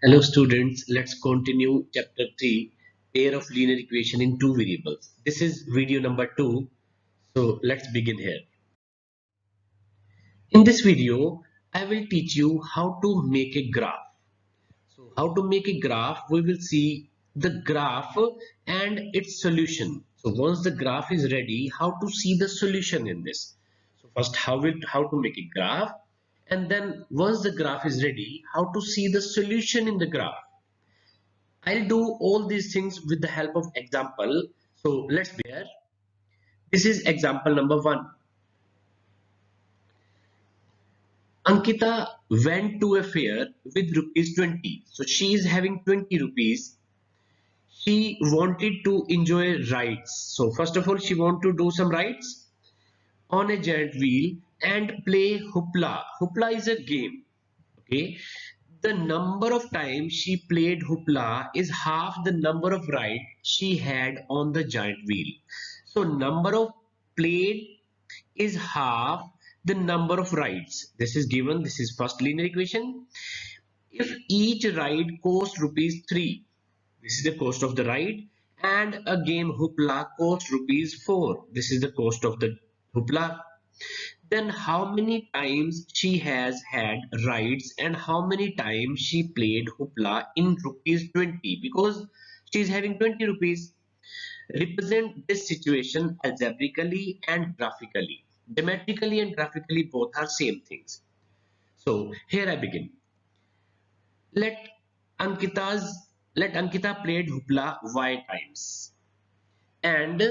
Hello students, let's continue chapter 3, pair of linear equation in two variables. This is video number 2, so let's begin here. In this video, I will teach you how to make a graph. So how to make a graph, we will see the graph and its solution. So once the graph is ready, how to see the solution in this. So first how to make a graph, and then once the graph is ready, how to see the solution in the graph. I'll do all these things with the help of example. So let's be here. This is example number 1. Ankita went to a fair with rupees 20. So she is having 20 rupees. She wanted to enjoy rides. So first of all, she want to do some rides on a giant wheel and play hoopla. Hoopla is a game. Okay. The number of times she played hoopla is half the number of rides she had on the giant wheel. So number of played is half the number of rides. This is given. This is first linear equation. If each ride costs rupees 3, this is the cost of the ride, and a game hoopla costs rupees 4. This is the cost of the hoopla. Then how many times she has had rides and how many times she played hoopla in rupees 20, because she is having 20 rupees. Represent this situation algebraically and graphically. Geometrically and graphically both are same things. So here I begin. Let Ankita's let Ankita played hoopla y times and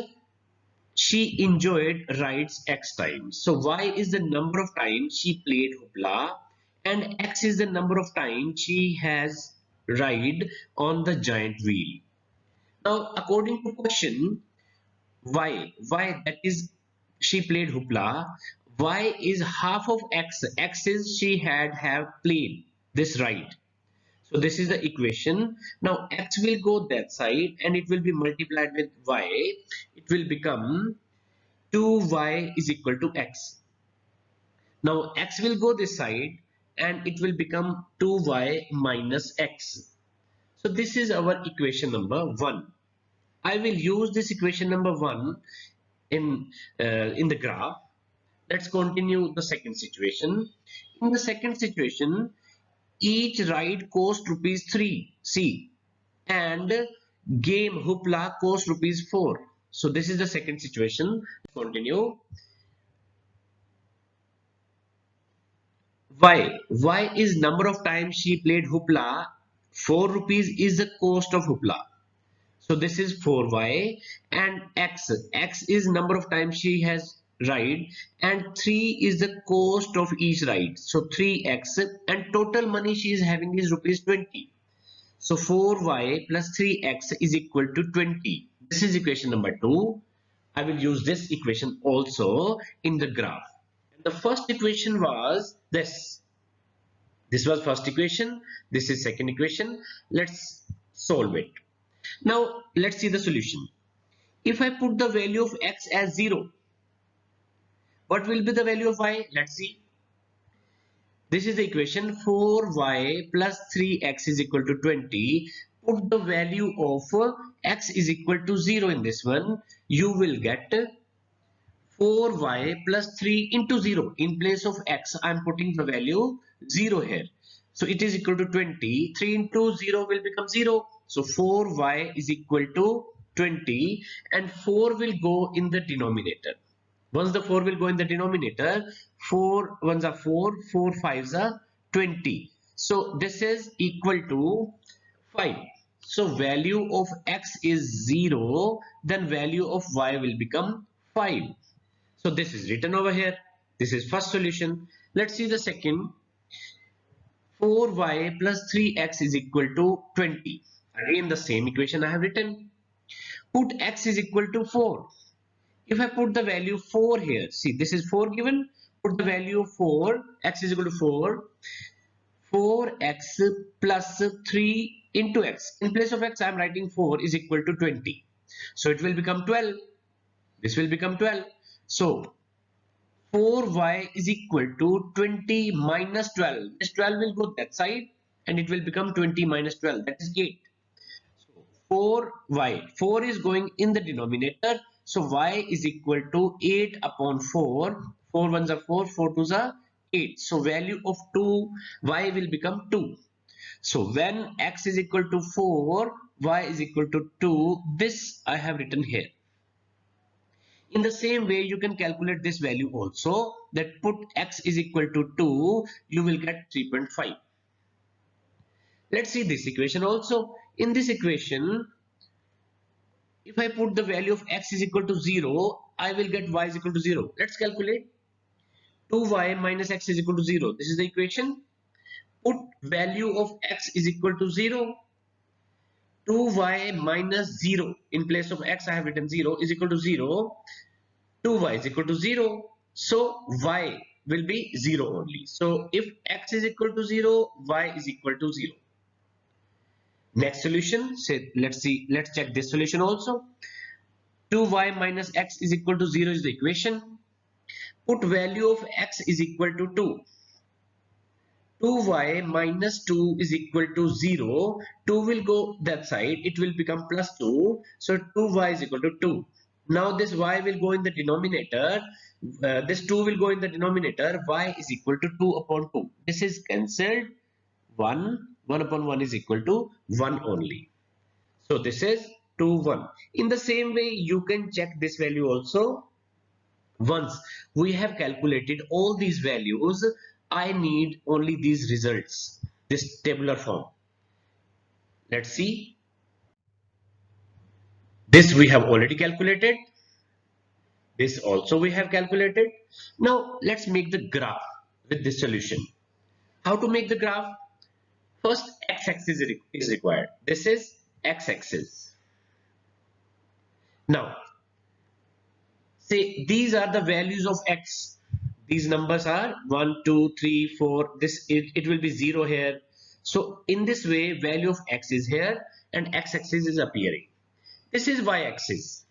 she enjoyed rides x times. So y is the number of times she played hoopla and x is the number of times she has ride on the giant wheel. Now according to question, y that is she played hoopla, y is half of x is she have played this ride. So this is the equation. Now x will go that side and it will be multiplied with y. It will become 2y is equal to x. Now x will go this side and it will become 2y minus x. So this is our equation number 1. I will use this equation number 1 in the graph. Let's continue the second situation. In the second situation, each ride cost rupees 3. See, and game hoopla cost rupees 4. So this is the second situation. Continue. Y is number of times she played hoopla. 4 rupees is the cost of hoopla. So this is 4y, and x is number of times she has ride, and 3 is the cost of each ride. So 3x, and total money she is having is rupees 20. So 4y plus 3x is equal to 20. This is equation number 2. I will use this equation also in the graph. The first equation was this. This was first equation. This is second equation. Let's solve it. Now let's see the solution. If I put the value of x as 0, what will be the value of y? Let's see. This is the equation. 4y plus 3x is equal to 20. Put the value of x is equal to 0 in this one. You will get 4y plus 3 into 0. In place of x, I am putting the value 0 here. So it is equal to 20. 3 into 0 will become 0. So 4y is equal to 20, and 4 will go in the denominator. Once the 4 will go in the denominator, 4 ones are 4, 4 fives are 20. So this is equal to 5. So value of x is 0, then value of y will become 5. So this is written over here. This is first solution. Let's see the second. 4y plus 3x is equal to 20. Again the same equation I have written. Put x is equal to 4. If I put the value 4 here, see this is 4 given, put the value of 4, x is equal to 4, 4x plus 3 into x. In place of x I am writing 4 is equal to 20. So it will become 12. This will become 12. So 4y is equal to 20 minus 12. This 12 will go that side and it will become 20 minus 12, that is 8. So 4y, 4 is going in the denominator, so y is equal to 8 upon 4. 4 ones are 4, 4 twos are 8. So value of 2, y will become 2. So when x is equal to 4, y is equal to 2, this I have written here. In the same way, you can calculate this value also, that put x is equal to 2, you will get 3.5. Let's see this equation also. In this equation, if I put the value of x is equal to 0, I will get y is equal to 0. Let's calculate. 2y minus x is equal to 0. This is the equation. Put value of x is equal to 0. 2y minus 0. In place of x, I have written 0 is equal to 0. 2y is equal to 0. So y will be 0 only. So if x is equal to 0, y is equal to 0. Next solution, say let's check this solution also. 2y minus x is equal to 0 is the equation. Put value of x is equal to 2. 2y minus 2 is equal to 0. 2 will go that side, it will become plus 2. So 2y is equal to 2. Now this y will go in the denominator. This 2 will go in the denominator. Y is equal to 2 upon 2. This is cancelled. 1 upon 1 is equal to 1 only. So this is 2, 1. In the same way, you can check this value also. Once we have calculated all these values, I need only these results, this tabular form. Let's see. This we have already calculated. This also we have calculated. Now let's make the graph with this solution. How to make the graph? First, x-axis is required. This is x-axis. Now, say these are the values of x. These numbers are 1, 2, 3, 4. It will be 0 here. So in this way, value of x is here and x-axis is appearing. This is y-axis.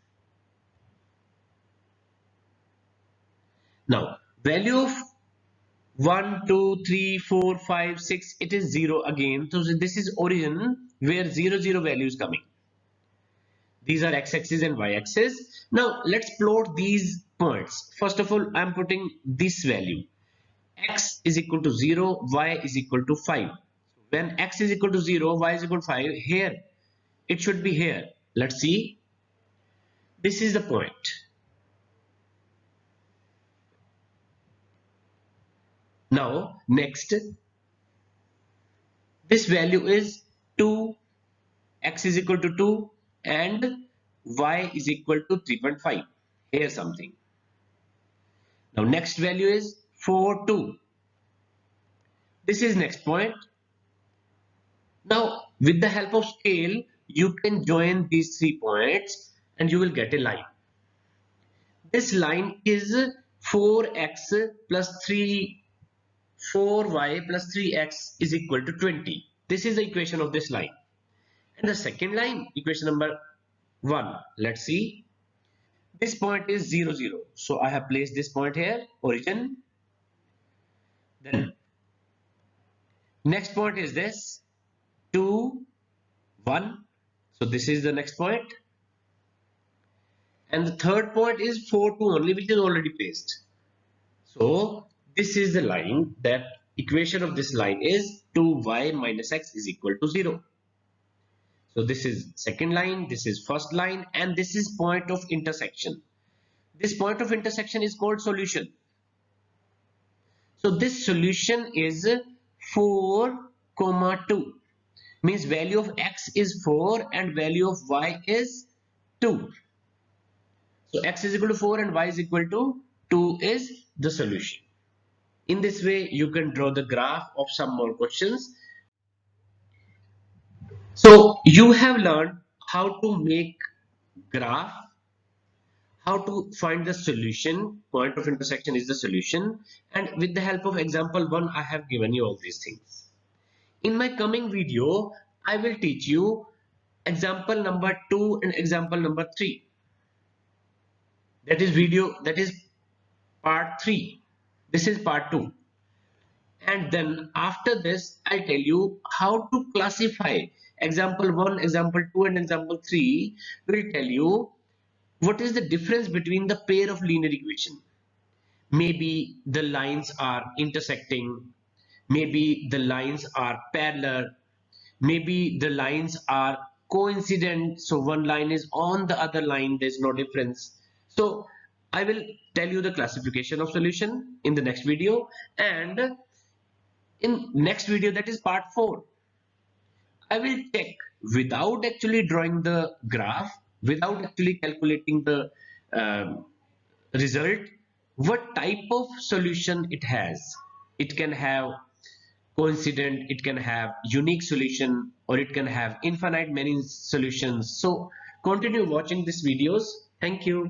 Now, value of 1, 2, 3, 4, 5, 6, it is 0 again. So this is origin where 0, 0 value is coming. These are x-axis and y-axis. Now let's plot these points. First of all, I'm putting this value. X is equal to 0, y is equal to 5. When x is equal to 0, y is equal to 5, here, it should be here. Let's see. This is the point. Now, next, this value is 2, x is equal to 2, and y is equal to 3.5. Here something. Now, next value is 4, 2. This is next point. Now, with the help of scale, you can join these 3 points and you will get a line. This line is 4x plus 4y plus 3x is equal to 20. This is the equation of this line. And the second line, equation number 1. Let's see. This point is 0, 0. So I have placed this point here, origin. Then next point is this, 2, 1. So this is the next point. And the third point is 4, 2 only, which is already placed. So this is the line, that equation of this line is 2y minus x is equal to 0. So this is second line, this is first line, and this is point of intersection. This point of intersection is called solution. So this solution is 4, 2. Means value of x is 4 and value of y is 2. So x is equal to 4 and y is equal to 2 is the solution. In this way, you can draw the graph of some more questions. So you have learned how to make graph, how to find the solution, point of intersection is the solution, and with the help of example 1, I have given you all these things. In my coming video, I will teach you example number 2 and example number 3. That is part 3. This is part 2. and then after this I'll tell you how to classify. Example 1, example 2 and example 3 will tell you what is the difference between the pair of linear equation. Maybe the lines are intersecting, maybe the lines are parallel, maybe the lines are coincident, so one line is on the other line, there's no difference. So I will tell you the classification of solution in the next video, and in next video, that is part 4, I will check without actually drawing the graph, without actually calculating the um, result, what type of solution it has. It can have coincident, it can have unique solution, or it can have infinite many solutions. So continue watching these videos. Thank you.